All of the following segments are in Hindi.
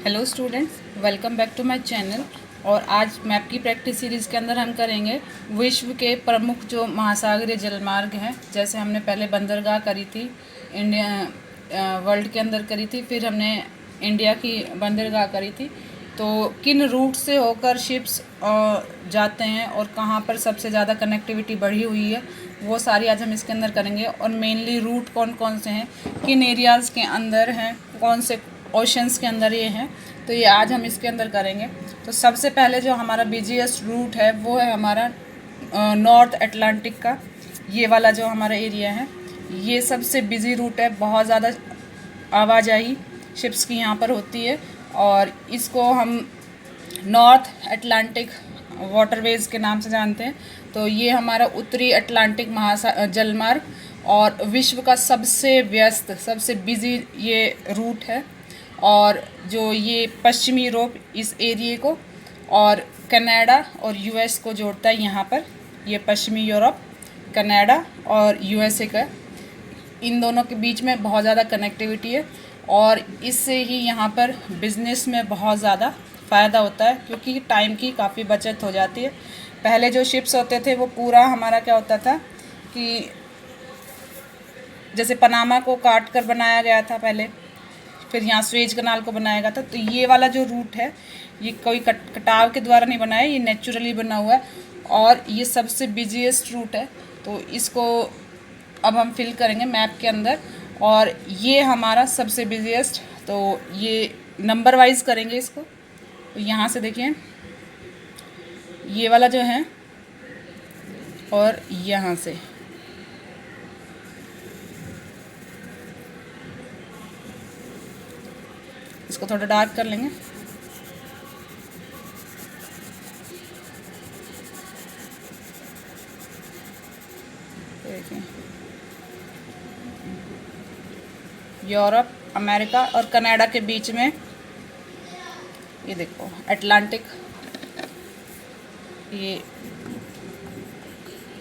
Hello students, welcome back to my channel. और आज मैप की प्रैक्टिस सीरीज़ के अंदर हम करेंगे विश्व के प्रमुख जो महासागरीय जलमार्ग हैं। जैसे हमने पहले बंदरगाह करी थी, इंडिया वर्ल्ड के अंदर करी थी, फिर हमने इंडिया की बंदरगाह करी थी। तो किन रूट से होकर शिप्स जाते हैं और कहाँ पर सबसे ज़्यादा कनेक्टिविटी बढ़ी हुई है, वो सारी आज हम इसके अंदर करेंगे। और मेनली रूट कौन कौन से हैं, किन एरियाज़ के अंदर हैं, कौन से ओशंस के अंदर ये हैं, तो ये आज हम इसके अंदर करेंगे। तो सबसे पहले जो हमारा बिजीएस्ट रूट है वो है हमारा नॉर्थ अटलांटिक का। ये वाला जो हमारा एरिया है ये सबसे बिजी रूट है, बहुत ज़्यादा आवाजाही शिप्स की यहाँ पर होती है और इसको हम नॉर्थ अटलांटिक वाटरवेज़ के नाम से जानते हैं। तो ये हमारा उत्तरी अटलांटिक जलमार्ग और विश्व का सबसे व्यस्त, सबसे बिजी ये रूट है। और जो ये पश्चिमी यूरोप इस एरिए को और कनाडा और यूएस को जोड़ता है यहाँ पर। ये पश्चिमी यूरोप, कनाडा और यूएसए का, इन दोनों के बीच में बहुत ज़्यादा कनेक्टिविटी है और इससे ही यहाँ पर बिज़नेस में बहुत ज़्यादा फ़ायदा होता है, क्योंकि टाइम की काफ़ी बचत हो जाती है। पहले जो शिप्स होते थे वो पूरा हमारा क्या होता था कि जैसे पनामा को काट कर बनाया गया था पहले, फिर यहाँ स्वेज कनाल को बनाया गया था। तो ये वाला जो रूट है ये कोई कटाव के द्वारा नहीं बना है, ये नेचुरली बना हुआ है और ये सबसे बिजीएस्ट रूट है। तो इसको अब हम फिल करेंगे मैप के अंदर और ये हमारा सबसे बिजीएस्ट, तो ये नंबर वाइज करेंगे इसको। तो यहाँ से देखिए ये वाला जो है और यहाँ से इसको थोड़ा डार्क कर लेंगे। देखिए यूरोप, अमेरिका और कनाडा के बीच में ये देखो अटलांटिक, ये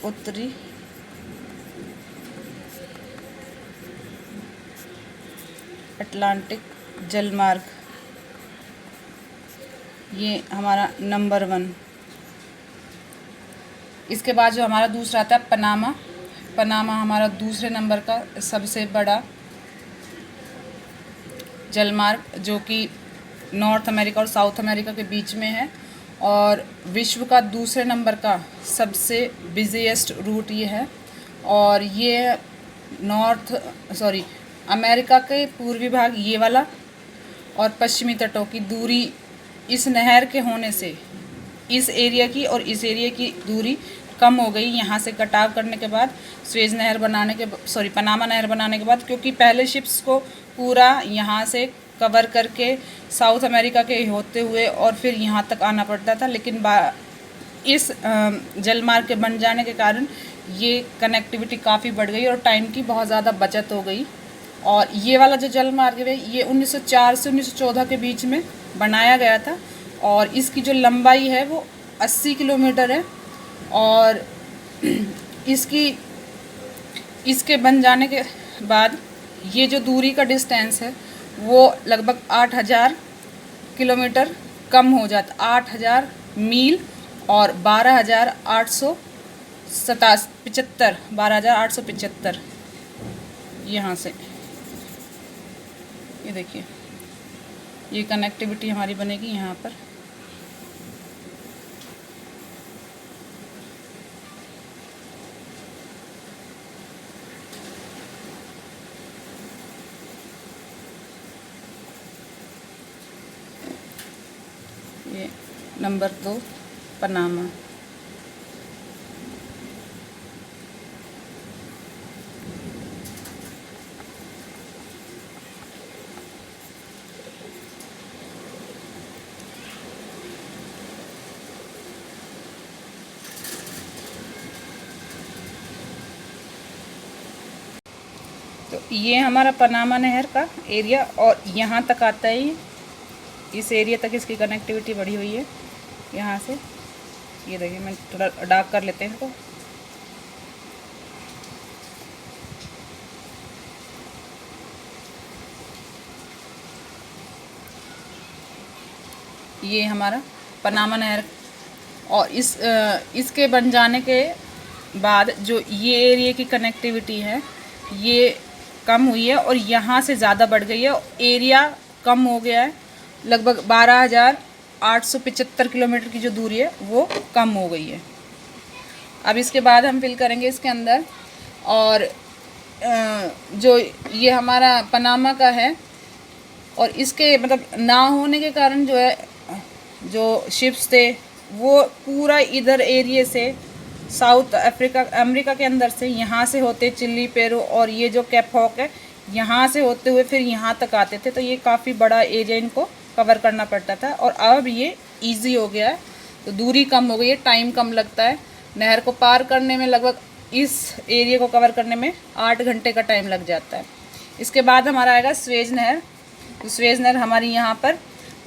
उत्तरी अटलांटिक जलमार्ग, ये हमारा नंबर 1। इसके बाद जो हमारा दूसरा आता है पनामा। पनामा हमारा दूसरे नंबर का सबसे बड़ा जलमार्ग, जो कि नॉर्थ अमेरिका और साउथ अमेरिका के बीच में है और विश्व का दूसरे नंबर का सबसे बिजीएस्ट रूट ये है। और ये अमेरिका के पूर्वी भाग ये वाला और पश्चिमी तटों की दूरी इस नहर के होने से इस एरिया की और इस एरिया की दूरी कम हो गई यहाँ से कटाव करने के बाद, स्वेज नहर बनाने के पनामा नहर बनाने के बाद। क्योंकि पहले शिप्स को पूरा यहाँ से कवर करके साउथ अमेरिका के होते हुए और फिर यहाँ तक आना पड़ता था, लेकिन इस जलमार्ग के बन जाने के कारण ये कनेक्टिविटी काफ़ी बढ़ गई और टाइम की बहुत ज़्यादा बचत हो गई। और ये वाला जो जलमार्ग है ये 1904 से 1914 के बीच में बनाया गया था और इसकी जो लंबाई है वो 80 किलोमीटर है। और इसके बन जाने के बाद ये जो दूरी का डिस्टेंस है वो लगभग 8000 किलोमीटर कम हो जाता, 8000 मील और 12,875 यहाँ से। ये देखिए ये कनेक्टिविटी हमारी बनेगी यहाँ पर। ये नंबर 2 पनामा। तो ये हमारा पनामा नहर का एरिया और यहाँ तक आता है, इस एरिया तक इसकी कनेक्टिविटी बढ़ी हुई है यहाँ से। ये देखिए मैं थोड़ा डार्क कर लेते हैं इसको। ये हमारा पनामा नहर, और इसके बन जाने के बाद जो ये एरिया की कनेक्टिविटी है ये कम हुई है और यहाँ से ज़्यादा बढ़ गई है। एरिया कम हो गया है, लगभग 12,875 किलोमीटर की जो दूरी है वो कम हो गई है। अब इसके बाद हम फिल करेंगे इसके अंदर, और जो ये हमारा पनामा का है, और इसके मतलब ना होने के कारण जो है जो शिप्स थे वो पूरा इधर एरिया से साउथ अमेरिका के अंदर से यहाँ से होते चिली, पेरू और ये जो कैप हॉक है यहाँ से होते हुए फिर यहाँ तक आते थे। तो ये काफ़ी बड़ा एरिया इनको कवर करना पड़ता था, और अब ये इजी हो गया है, तो दूरी कम हो गई है, टाइम कम लगता है। नहर को पार करने में लगभग इस एरिया को कवर करने में 8 घंटे का टाइम लग जाता है। इसके बाद हमारा आएगा स्वेज नहर। तो स्वेज नहर हमारी यहाँ पर,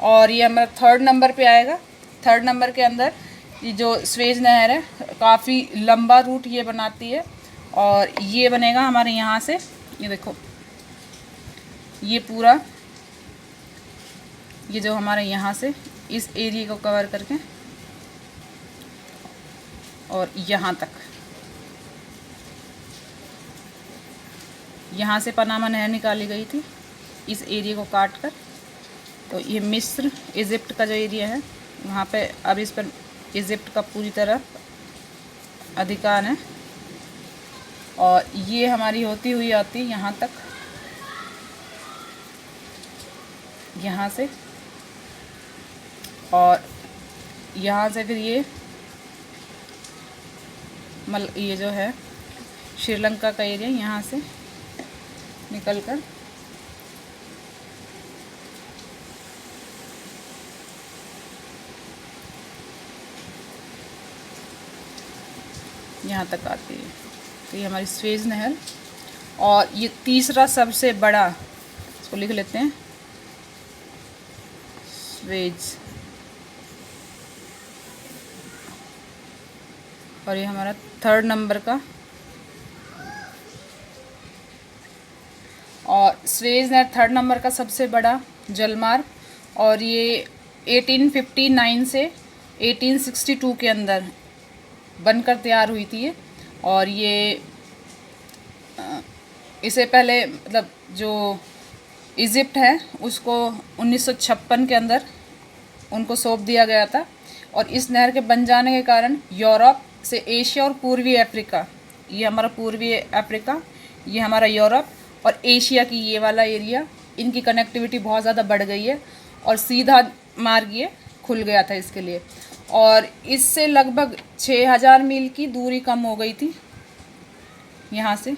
और ये हमारा 3rd नंबर पे आएगा। 3rd नंबर के अंदर ये जो स्वेज नहर है काफ़ी लंबा रूट ये बनाती है, और ये बनेगा हमारे यहाँ से, ये देखो ये पूरा ये जो हमारे यहाँ से इस एरिया को कवर करके और यहाँ तक, यहाँ से पनामा नहर निकाली गई थी इस एरिया को काट कर। तो ये मिस्र इजिप्ट का जो एरिया है वहाँ पे अब इस पर इजिप्ट का पूरी तरह अधिकार है, और ये हमारी होती हुई आती है यहाँ तक, यहाँ से, और यहाँ से फिर ये जो है श्रीलंका का एरिया यहाँ से निकल कर यहाँ तक आती है। तो ये हमारी स्वेज नहर, और ये तीसरा सबसे बड़ा, इसको लिख लेते हैं स्वेज, और ये हमारा 3rd नंबर का। और स्वेज नहर 3rd नंबर का सबसे बड़ा जलमार्ग, और ये 1859 से 1862 के अंदर बनकर तैयार हुई थी ये। और ये इसे पहले मतलब जो इजिप्ट है उसको 1956 के अंदर उनको सौंप दिया गया था, और इस नहर के बन जाने के कारण यूरोप से एशिया और पूर्वी अफ्रीका, ये हमारा पूर्वी अफ्रीका, ये हमारा यूरोप और एशिया की ये वाला एरिया, इनकी कनेक्टिविटी बहुत ज़्यादा बढ़ गई है, और सीधा मार्ग ये खुल गया था इसके लिए। और इससे लगभग 6000 मील की दूरी कम हो गई थी यहाँ से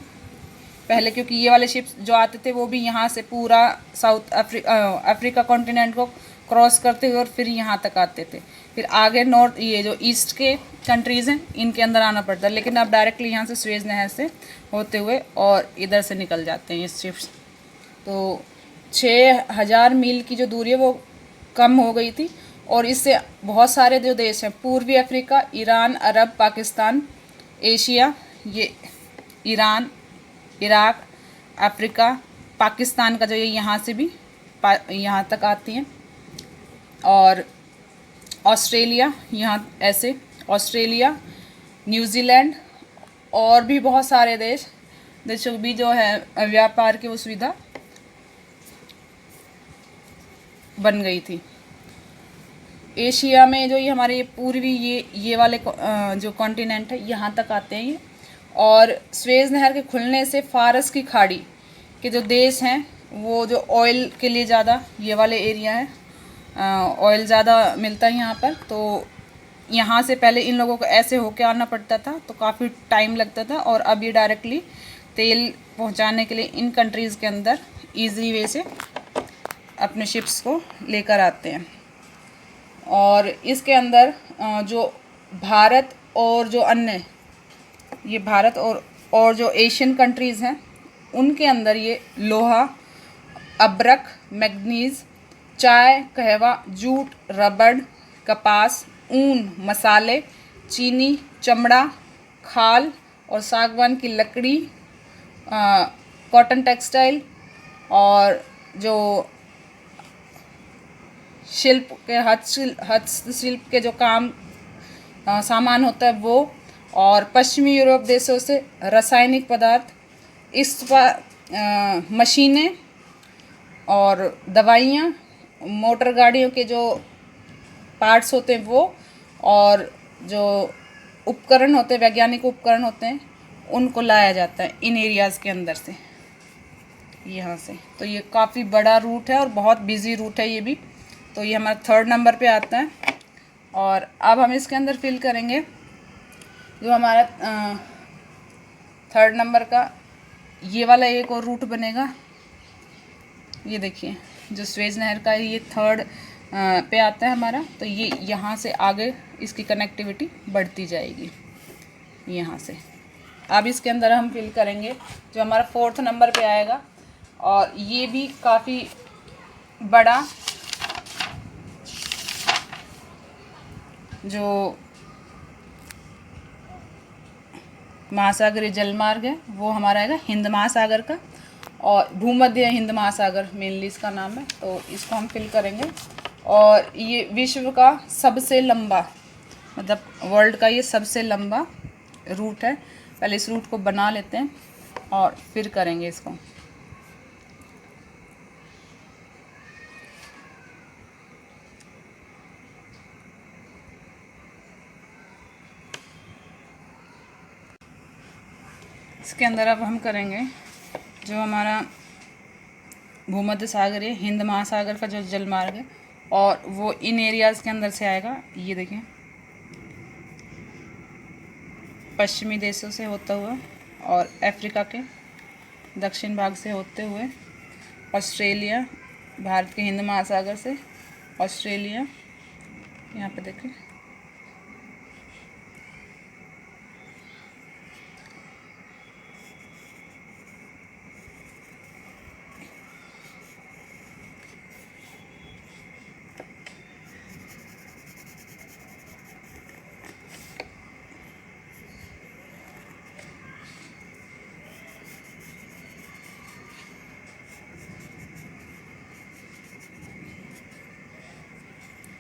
पहले, क्योंकि ये वाले शिप्स जो आते थे वो भी यहाँ से पूरा साउथ अफ्रीका कॉन्टिनेंट को क्रॉस करते हुए और फिर यहाँ तक आते थे। फिर आगे नॉर्थ ये जो ईस्ट के कंट्रीज़ हैं इनके अंदर आना पड़ता है, लेकिन अब डायरेक्टली यहाँ से स्वेज नहर से होते हुए और इधर से निकल जाते हैं ये शिप्स। तो 6000 मील की जो दूरी है वो कम हो गई थी, और इससे बहुत सारे जो देश हैं पूर्वी अफ्रीका, ईरान, अरब, पाकिस्तान, एशिया, ये ईरान, इराक, अफ्रीका, पाकिस्तान का जो ये यहाँ से भी यहाँ तक आती हैं, और ऑस्ट्रेलिया, यहाँ ऐसे ऑस्ट्रेलिया, न्यूजीलैंड और भी बहुत सारे देशों भी जो है व्यापार की वो सुविधा बन गई थी। एशिया में जो ये हमारे पूर्वी ये वाले जो कॉन्टिनेंट है यहाँ तक आते हैं ये, और स्वेज नहर के खुलने से फारस की खाड़ी के जो देश हैं वो जो ऑयल के लिए ज़्यादा ये वाले एरिया है, ऑयल ज़्यादा मिलता है यहाँ पर, तो यहाँ से पहले इन लोगों को ऐसे होके आना पड़ता था तो काफ़ी टाइम लगता था, और अब ये डायरेक्टली तेल पहुँचाने के लिए इन कंट्रीज़ के अंदर ईजी वे से अपने शिप्स को लेकर आते हैं। और इसके अंदर जो भारत और जो अन्य ये भारत और जो एशियन कंट्रीज़ हैं उनके अंदर ये लोहा, अब्रक, मैग्नीज, चाय, कहवा, जूट, रबड़, कपास, ऊन, मसाले, चीनी, चमड़ा, खाल और सागवान की लकड़ी, कॉटन टेक्सटाइल और जो शिल्प के हस्तशिल्प के जो काम सामान होता है वो, और पश्चिमी यूरोप देशों से रासायनिक पदार्थ, मशीनें और दवाइयाँ, मोटर गाड़ियों के जो पार्ट्स होते हैं वो, और जो उपकरण होते हैं, वैज्ञानिक उपकरण होते हैं, उनको लाया जाता है इन एरियाज़ के अंदर से, यहाँ से। तो ये काफ़ी बड़ा रूट है और बहुत बिजी रूट है ये भी। तो ये हमारा 3rd नंबर पे आता है। और अब हम इसके अंदर फिल करेंगे जो हमारा 3rd नंबर का ये वाला एक और रूट बनेगा। ये देखिए जो स्वेज नहर का ये 3rd पे आता है हमारा। तो ये यहाँ से आगे इसकी कनेक्टिविटी बढ़ती जाएगी यहाँ से। अब इसके अंदर हम फिल करेंगे जो हमारा 4th नंबर पे आएगा, और ये भी काफ़ी बड़ा जो महासागरीय जलमार्ग है वो हमारा आएगा हिंद महासागर का, और भूमध्य हिंद महासागर मेनली इसका नाम है। तो इसको हम फिल करेंगे। और ये विश्व का सबसे लंबा, मतलब वर्ल्ड का ये सबसे लंबा रूट है। पहले इस रूट को बना लेते हैं और फिर करेंगे इसको। इसके अंदर अब हम करेंगे जो हमारा भूमध्य सागरीय हिंद महासागर का जो जलमार्ग है, और वो इन एरियाज़ के अंदर से आएगा। ये देखें, पश्चिमी देशों से होता हुआ और अफ्रीका के दक्षिण भाग से होते हुए ऑस्ट्रेलिया, भारत के हिंद महासागर से ऑस्ट्रेलिया, यहाँ पे देखें,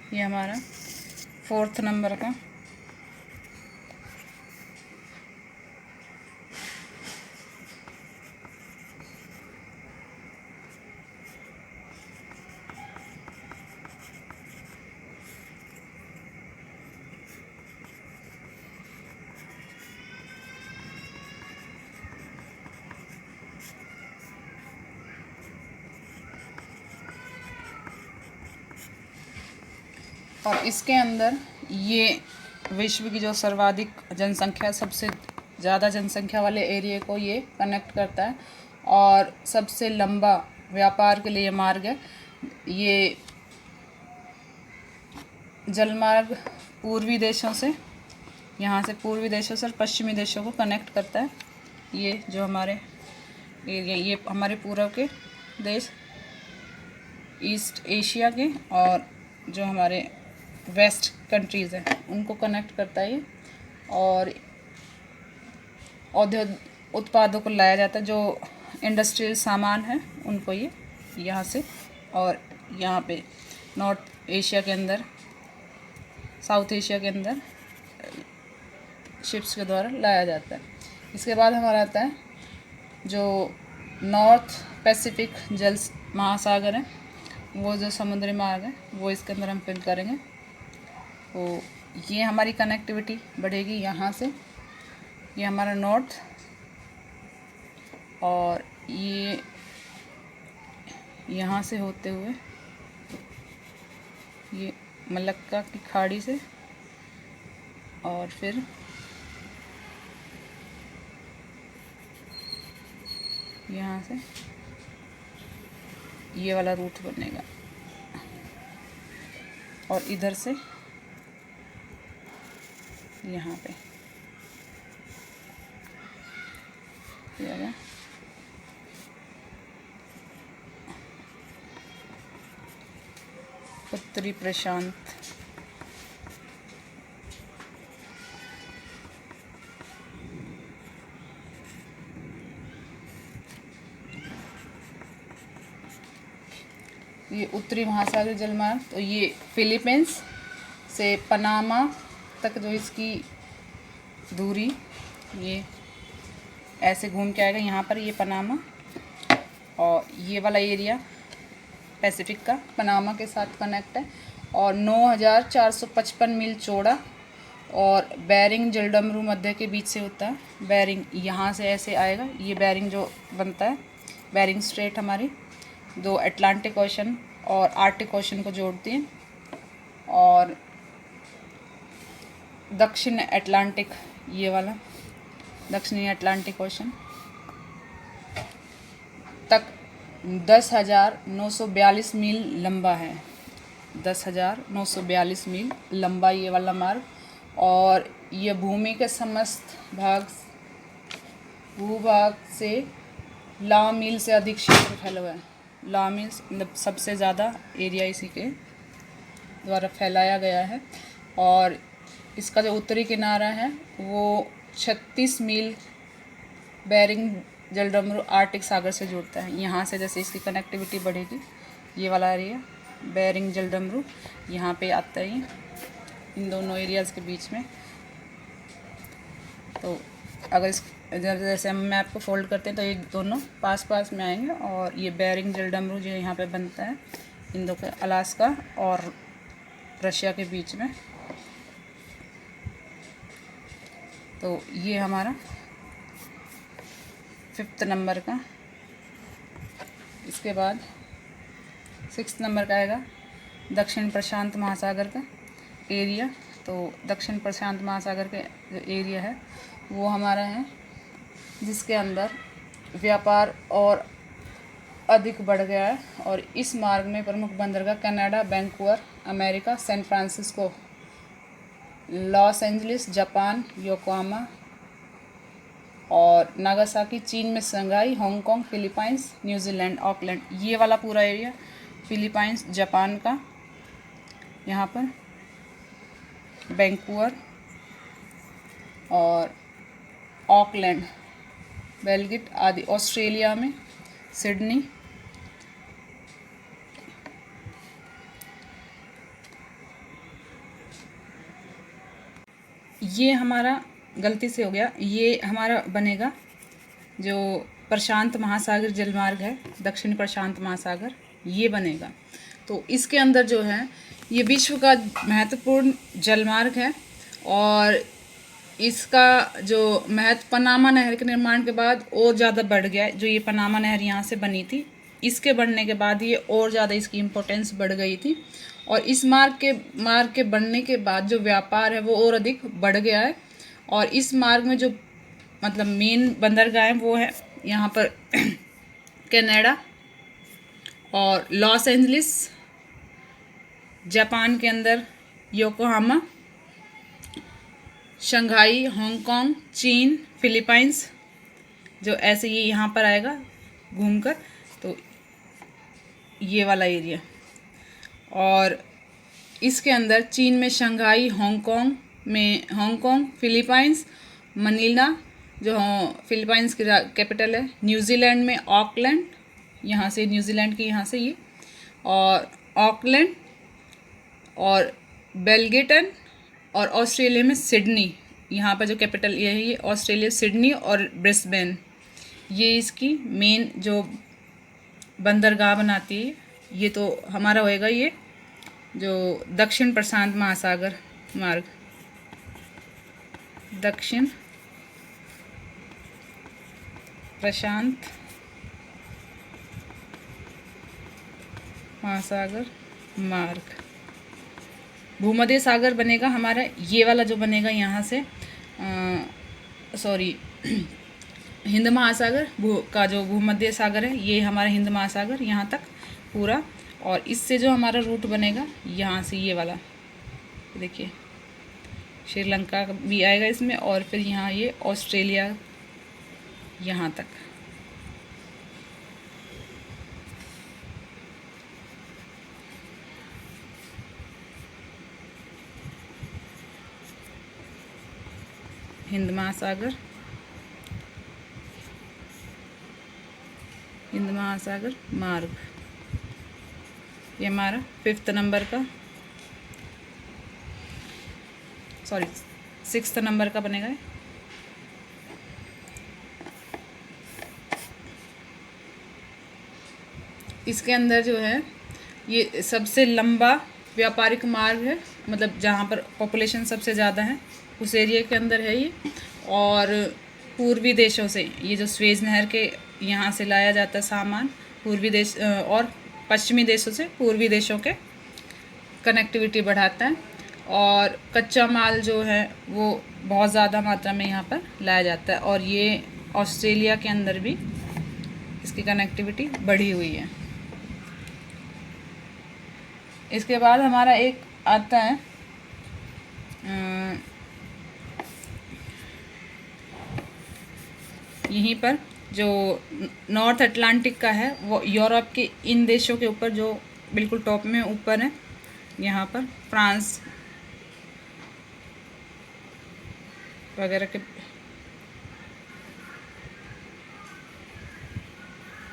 ये हमारा 4th नंबर का और इसके अंदर ये विश्व की जो सर्वाधिक जनसंख्या, सबसे ज़्यादा जनसंख्या वाले एरिया को ये कनेक्ट करता है, और सबसे लंबा व्यापार के लिए मार्ग है। ये जलमार्ग पूर्वी देशों से, यहाँ से पूर्वी देशों से पश्चिमी देशों को कनेक्ट करता है। ये जो हमारे एरिया, ये हमारे पूर्व के देश, ईस्ट एशिया के, और जो हमारे वेस्ट कंट्रीज़ हैं उनको कनेक्ट करता है ये। और औद्योगिक उत्पादों को लाया जाता है, जो इंडस्ट्रियल सामान है उनको ये यहाँ से, और यहाँ पे नॉर्थ एशिया के अंदर, साउथ एशिया के अंदर शिप्स के द्वारा लाया जाता है। इसके बाद हमारा आता है जो नॉर्थ पैसिफिक जल महासागर है, वो जो समुद्री मार्ग है वो इसके अंदर हम फिल करेंगे। तो ये हमारी कनेक्टिविटी बढ़ेगी यहाँ से, ये हमारा नॉर्थ, और ये यहाँ से होते हुए ये मलक्का की खाड़ी से, और फिर यहाँ से ये वाला रूट बनेगा, और इधर से यहाँ पे उत्तरी प्रशांत, ये उत्तरी महासागरीय जलमार्ग, तो ये फिलीपींस से पनामा तक जो इसकी दूरी ये ऐसे घूम के आएगा यहाँ पर, ये पनामा, और ये वाला एरिया पैसिफिक का पनामा के साथ कनेक्ट है, और 9455 मील चौड़ा, और बेरिंग जलडमरू मध्य के बीच से होता है। बेरिंग यहाँ से ऐसे आएगा, ये बेरिंग जो बनता है, बेरिंग स्ट्रेट हमारी दो अटलांटिक ओशन और आर्टिक ओशन को जोड़ती हैं, और दक्षिण अटलांटिक, ये वाला दक्षिणी अटलांटिक ओशन तक 10,942 मील लंबा है। 10,942 मील लंबा ये वाला मार्ग, और ये भूमि के समस्त भूभाग से लाख मील से अधिक क्षेत्र फैला हुआ है। लाख मील मतलब सबसे ज़्यादा एरिया इसी के द्वारा फैलाया गया है, और इसका जो उत्तरी किनारा है वो 36 मील बेरिंग जलडमरू आर्टिक सागर से जुड़ता है। यहाँ से जैसे इसकी कनेक्टिविटी बढ़ेगी, ये वाला एरिया बेरिंग जलडमरू यहाँ पे आता है, इन दोनों एरियाज़ के बीच में। तो अगर इस जैसे हम मैप को फोल्ड करते हैं तो ये दोनों पास पास में आएंगे, और ये बेरिंग जलडमरू जो यहाँ पे बनता है इन दो के अलास्का और रशिया के बीच में। तो ये हमारा 5th नंबर का। इसके बाद 6th नंबर का आएगा दक्षिण प्रशांत महासागर का एरिया। तो दक्षिण प्रशांत महासागर के जो एरिया है वो हमारा है, जिसके अंदर व्यापार और अधिक बढ़ गया है, और इस मार्ग में प्रमुख बंदरगाह Canada, Vancouver America, San Francisco, Los Angeles Japan, Yokohama और नागासाकी चीन में, Shanghai, Hong Kong, Philippines, New Zealand, Auckland, ये वाला पूरा एरिया फिलीपाइंस जापान का, यहाँ पर वैंकूवर और ऑकलैंड बेलगिट आदि, ऑस्ट्रेलिया में सिडनी, ये हमारा गलती से हो गया, ये हमारा बनेगा जो प्रशांत महासागर जलमार्ग है, दक्षिण प्रशांत महासागर ये बनेगा। तो इसके अंदर जो है ये विश्व का महत्वपूर्ण जलमार्ग है, और इसका जो महत्व पनामा नहर के निर्माण के बाद और ज़्यादा बढ़ गया है। जो ये पनामा नहर यहाँ से बनी थी, इसके बनने के बाद ये और ज़्यादा इसकी इम्पोर्टेंस बढ़ गई थी, और इस मार्ग के बनने के बाद जो व्यापार है वो और अधिक बढ़ गया है। और इस मार्ग में जो मतलब मेन बंदरगाह हैं वो है यहाँ पर कनाडा और लॉस एंजलिस, जापान के अंदर योकोहामा, शंघाई, हांगकांग, चीन, फिलीपाइंस, जो ऐसे ये यहाँ पर आएगा घूमकर, तो ये वाला एरिया। और इसके अंदर चीन में शंघाई, हांगकांग, फिलीपाइंस, मनीला जो फिलीपाइंस की कैपिटल है, न्यूजीलैंड में ऑकलैंड, यहाँ से न्यूजीलैंड की यहाँ से ये, और ऑकलैंड और बेलगिटन, और ऑस्ट्रेलिया में सिडनी, यहाँ पर जो कैपिटल ये है ये ऑस्ट्रेलिया सिडनी, और ब्रिस्बेन, ये इसकी मेन जो बंदरगाह बनाती है। ये तो हमारा होएगा ये जो दक्षिण प्रशांत महासागर मार्ग, दक्षिण प्रशांत महासागर मार्ग। भूमध्य सागर बनेगा हमारा, ये वाला जो बनेगा यहाँ से हिंद महासागर का जो भूमध्य सागर है, ये हमारा हिंद महासागर यहाँ तक पूरा। और इससे जो हमारा रूट बनेगा यहाँ से ये वाला देखिए, श्रीलंका भी आएगा इसमें, और फिर यहाँ ये ऑस्ट्रेलिया यहाँ तक। हिंद महासागर मार्ग। ये हमारा 5th नंबर का, सॉरी 6th नंबर का बनेगा। इसके अंदर जो है ये सबसे लंबा व्यापारिक मार्ग है, मतलब जहाँ पर पॉपुलेशन सबसे ज़्यादा है उस एरिया के अंदर है ये। और पूर्वी देशों से, ये जो स्वेज नहर के यहाँ से लाया जाता है सामान, पूर्वी देश और पश्चिमी देशों से पूर्वी देशों के कनेक्टिविटी बढ़ाता है। और कच्चा माल जो है वो बहुत ज़्यादा मात्रा में यहाँ पर लाया जाता है, और ये ऑस्ट्रेलिया के अंदर भी इसकी कनेक्टिविटी बढ़ी हुई है। इसके बाद हमारा एक आता है यहीं पर जो नॉर्थ अटलांटिक का है, वो यूरोप के इन देशों के ऊपर जो बिल्कुल टॉप में ऊपर है, यहाँ पर फ्रांस वगैरह के,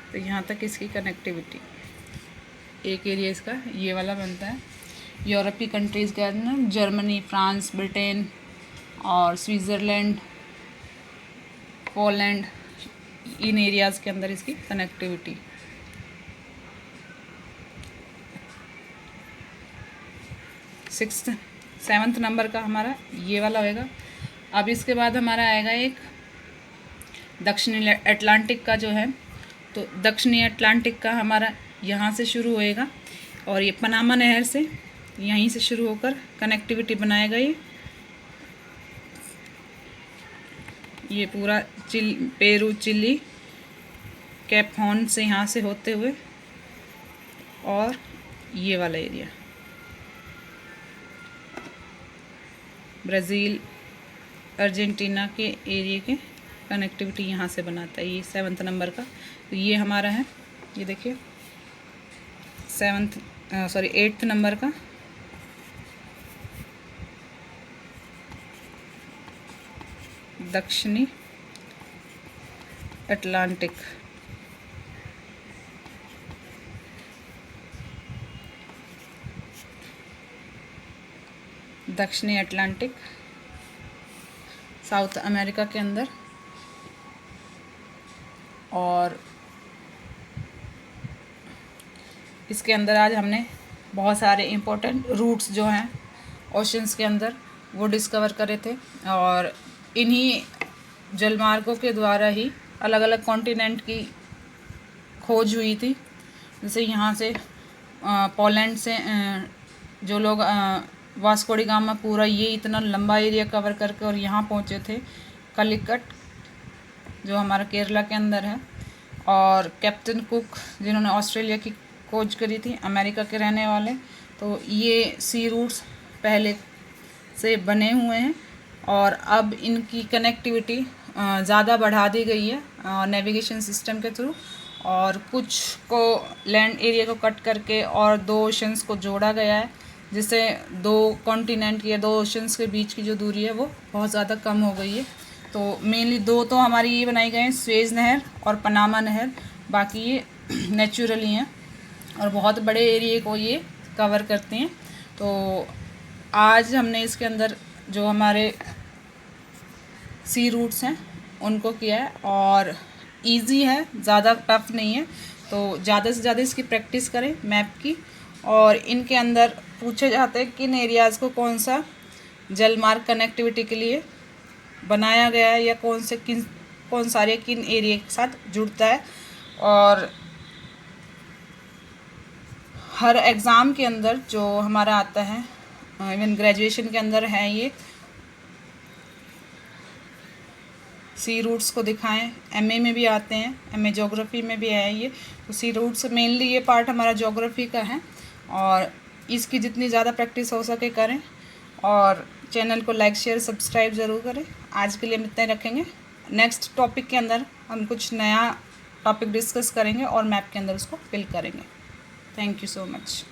तो यहाँ तक इसकी कनेक्टिविटी एक एरिया इसका ये वाला बनता है। यूरोपीय कंट्रीज़ के अंदर जर्मनी, फ्रांस, ब्रिटेन और स्विट्ज़रलैंड, पोलैंड, इन एरियाज़ के अंदर इसकी कनेक्टिविटी। सेवन्थ नंबर का हमारा ये वाला होएगा। अब इसके बाद हमारा आएगा एक दक्षिणी अटलांटिक का जो है, तो दक्षिणी अटलांटिक का हमारा यहाँ से शुरू होएगा और ये पनामा नहर से यहीं से शुरू होकर कनेक्टिविटी बनाएगा। ये पूरा पेरू, चिली, कैप हॉर्न से यहाँ से होते हुए और ये वाला एरिया ब्राज़ील, अर्जेंटीना के एरिया के कनेक्टिविटी यहाँ से बनाता है। ये 7th नंबर का, तो ये हमारा है, ये देखिए 8th नंबर का दक्षिणी अटलांटिक। दक्षिणी अटलांटिक साउथ अमेरिका के अंदर, और इसके अंदर आज हमने बहुत सारे इम्पोर्टेंट रूट्स जो हैं ओशंस के अंदर वो डिस्कवर करे थे, और इन्हीं जलमार्गों के द्वारा ही अलग अलग कॉन्टिनेंट की खोज हुई थी। जैसे यहाँ से पोलैंड से जो लोग वास्को डी गामा पूरा ये इतना लंबा एरिया कवर करके और यहाँ पहुँचे थे, कलिकट जो हमारा केरला के अंदर है, और कैप्टन कुक जिन्होंने ऑस्ट्रेलिया की खोज करी थी, अमेरिका के रहने वाले। तो ये सी रूट्स पहले से बने हुए हैं और अब इनकी कनेक्टिविटी ज़्यादा बढ़ा दी गई है नेविगेशन सिस्टम के थ्रू, और कुछ को लैंड एरिया को कट करके और 2 ओशंस को जोड़ा गया है, जिससे 2 कॉन्टिनेंट या 2 ओशंस के बीच की जो दूरी है वो बहुत ज़्यादा कम हो गई है। तो मेनली 2 तो हमारी ये बनाई गए हैं, स्वेज नहर और पनामा नहर, बाकी ये नेचुरली हैं और बहुत बड़े एरिए को ये कवर करते हैं। तो आज हमने इसके अंदर जो हमारे सी रूट्स हैं उनको किया है, और इजी है, ज़्यादा टफ नहीं है। तो ज़्यादा से ज़्यादा इसकी प्रैक्टिस करें मैप की, और इनके अंदर पूछे जाते हैं किन एरियाज़ को कौन सा जलमार्ग कनेक्टिविटी के लिए बनाया गया है, या कौन सारे किन एरिया के साथ जुड़ता है। और हर एग्ज़ाम के अंदर जो हमारा आता है, इवन ग्रेजुएशन के अंदर है, ये सी रूट्स को दिखाएं, एमए में भी आते हैं, एमए ज्योग्राफी में भी है ये। तो सी रूट्स मेनली ये पार्ट हमारा ज्योग्राफी का है, और इसकी जितनी ज़्यादा प्रैक्टिस हो सके करें, और चैनल को लाइक, शेयर, सब्सक्राइब ज़रूर करें। आज के लिए हम इतना ही रखेंगे। नेक्स्ट टॉपिक के अंदर हम कुछ नया टॉपिक डिस्कस करेंगे और मैप के अंदर उसको फिल करेंगे। Thank you so much.